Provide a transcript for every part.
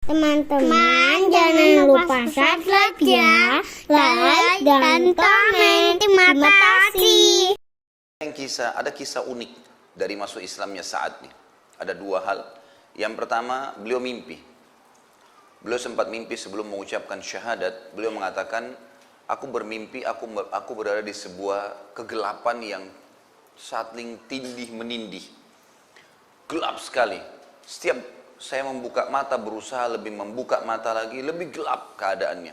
Teman-teman jangan lupa subscribe ya, like dan komen. Terima kasih. Ada kisah unik dari masuk Islamnya Sa'ad nih. Ada dua hal. Yang pertama, beliau mimpi. Beliau sempat mimpi sebelum mengucapkan syahadat. Beliau mengatakan, aku bermimpi, aku berada di sebuah kegelapan yang saling tindih menindih. Gelap sekali. Setiap saya membuka mata, berusaha lebih membuka mata lagi, lebih gelap keadaannya.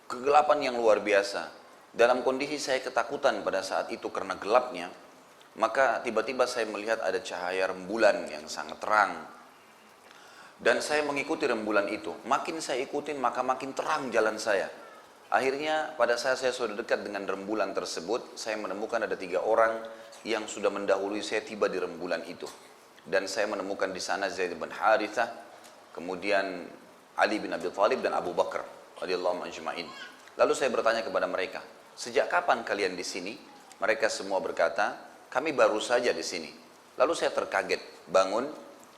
Kegelapan yang luar biasa. Dalam kondisi saya ketakutan pada saat itu karena gelapnya, maka tiba-tiba saya melihat ada cahaya rembulan yang sangat terang. Dan saya mengikuti rembulan itu. Makin saya ikutin, maka makin terang jalan saya. Akhirnya pada saat saya sudah dekat dengan rembulan tersebut, saya menemukan ada 3 orang yang sudah mendahului saya tiba di rembulan itu. Dan saya menemukan di sana Zaid bin Harithah, kemudian Ali bin Abi Thalib dan Abu Bakar radhiyallahu ajma'in. Lalu saya bertanya kepada mereka, sejak kapan kalian di sini? Mereka semua berkata, kami baru saja di sini. Lalu saya terkaget, bangun.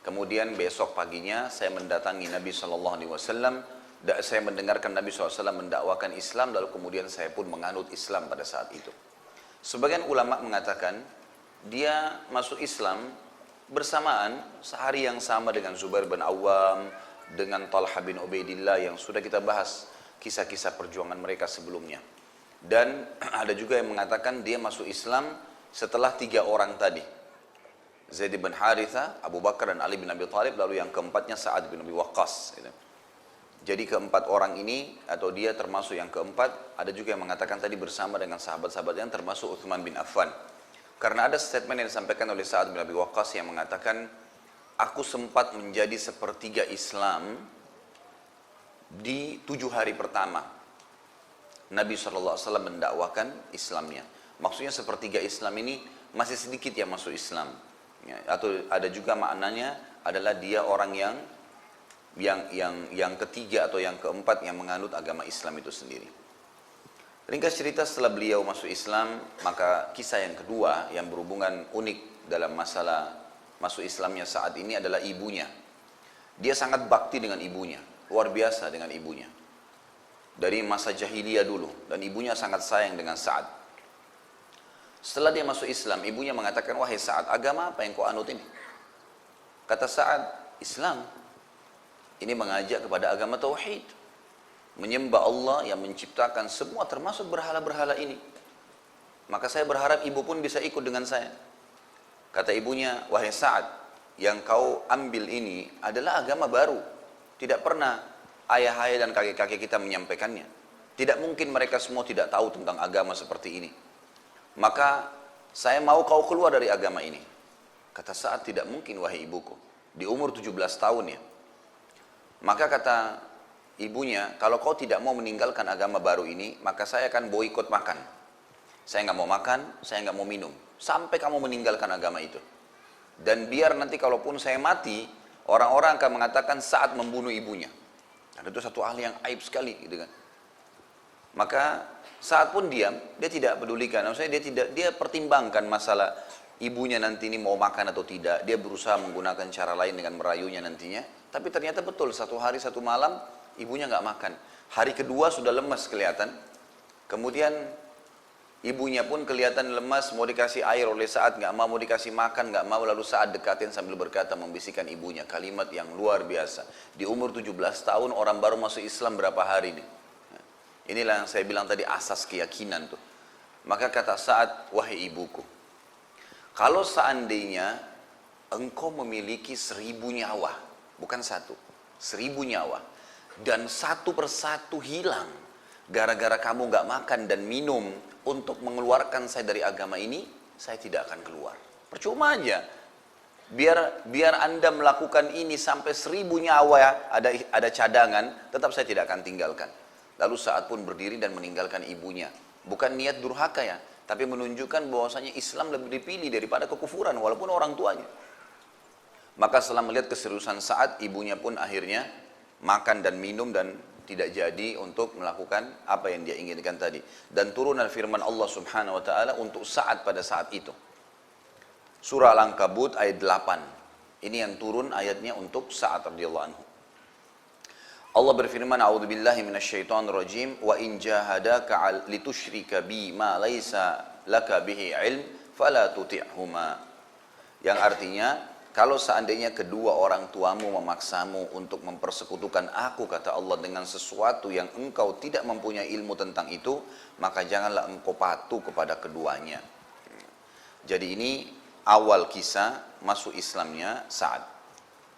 Kemudian besok paginya saya mendatangi Nabi SAW. Saya mendengarkan Nabi SAW mendakwakan Islam, lalu kemudian saya pun menganut Islam pada saat itu. Sebagian ulama mengatakan dia masuk Islam bersamaan sehari yang sama dengan Zubair bin Awam, dengan Talha bin Ubaidillah yang sudah kita bahas kisah-kisah perjuangan mereka sebelumnya. Dan ada juga yang mengatakan dia masuk Islam setelah 3 orang tadi, Zaid bin Harithah, Abu Bakar dan Ali bin Abi Thalib, lalu yang keempatnya Sa'ad bin Abi Waqqas. Jadi keempat orang ini, atau dia termasuk yang keempat. Ada juga yang mengatakan tadi bersama dengan sahabat-sahabat yang termasuk Uthman bin Affan. Karena ada statement yang disampaikan oleh Sa'ad bin Abi Waqqas yang mengatakan, aku sempat menjadi sepertiga Islam di 7 hari pertama Nabi SAW mendakwakan Islamnya. Maksudnya sepertiga Islam ini masih sedikit yang masuk Islam. Ya, atau ada juga maknanya adalah dia orang yang ketiga atau yang keempat yang menganut agama Islam itu sendiri. Ringkas cerita, setelah beliau masuk Islam, maka kisah yang kedua yang berhubungan unik dalam masalah masuk Islamnya saat ini adalah ibunya. Dia sangat bakti dengan ibunya, luar biasa dengan ibunya. Dari masa jahiliyah dulu, dan ibunya sangat sayang dengan Sa'ad. Setelah dia masuk Islam, ibunya mengatakan, wahai Sa'ad, agama apa yang kau anut ini? Kata Sa'ad, Islam. Ini mengajak kepada agama tauhid, menyembah Allah yang menciptakan semua termasuk berhala-berhala ini. Maka saya berharap ibu pun bisa ikut dengan saya. Kata ibunya, wahai Sa'ad, yang kau ambil ini adalah agama baru. Tidak pernah ayah-ayah dan kakek-kakek kita menyampaikannya. Tidak mungkin mereka semua tidak tahu tentang agama seperti ini. Maka saya mau kau keluar dari agama ini. Kata Sa'ad, tidak mungkin wahai ibuku. Di umur 17 tahun ya. Maka kata ibunya, kalau kau tidak mau meninggalkan agama baru ini, maka saya akan boikot makan. Saya nggak mau makan, saya nggak mau minum, sampai kamu meninggalkan agama itu. Dan biar nanti kalaupun saya mati, orang-orang akan mengatakan Sa'ad membunuh ibunya. Dan itu satu hal yang aib sekali, gitu kan. Maka Sa'ad pun diam, dia tidak pedulikan. Maksudnya dia pertimbangkan masalah ibunya nanti ini mau makan atau tidak. Dia berusaha menggunakan cara lain dengan merayunya nantinya. Tapi ternyata betul, satu hari satu malam ibunya nggak makan. Hari kedua sudah lemas kelihatan. Kemudian ibunya pun kelihatan lemas, mau dikasih air oleh Sa'ad, nggak mau dikasih makan, nggak mau. Lalu Sa'ad dekatin sambil berkata, membisikkan ibunya kalimat yang luar biasa. Di umur 17 tahun orang baru masuk Islam berapa hari nih? Inilah yang saya bilang tadi, asas keyakinan tuh. Maka kata Sa'ad, wahai ibuku, kalau seandainya engkau memiliki 1000 nyawa, bukan 1, 1000 nyawa, dan satu persatu hilang gara-gara kamu gak makan dan minum untuk mengeluarkan saya dari agama ini, saya tidak akan keluar. Percuma aja. Biar Anda melakukan ini sampai 1000 nyawa ada cadangan, tetap saya tidak akan tinggalkan. Lalu Sa'ad pun berdiri dan meninggalkan ibunya. Bukan niat durhaka ya, tapi menunjukkan bahwasanya Islam lebih dipilih daripada kekufuran walaupun orang tuanya. Maka setelah melihat keseriusan Sa'ad, ibunya pun akhirnya makan dan minum dan tidak jadi untuk melakukan apa yang dia inginkan tadi. Dan turun firman Allah Subhanahu wa taala untuk Sa'ad pada saat itu. Surah Al-Ankabut ayat 8. Ini yang turun ayatnya untuk Sa'ad radhiyallahu anhu. Allah berfirman, "A'udzubillahi minasyaitonirrajim, wa in jahadaka litusyrika bi ma laisa laka bihi ilm, fala tuti'huma." Yang artinya, kalau seandainya kedua orang tuamu memaksamu untuk mempersekutukan aku, kata Allah, dengan sesuatu yang engkau tidak mempunyai ilmu tentang itu, maka janganlah engkau patuh kepada keduanya. Jadi ini awal kisah masuk Islamnya Sa'ad.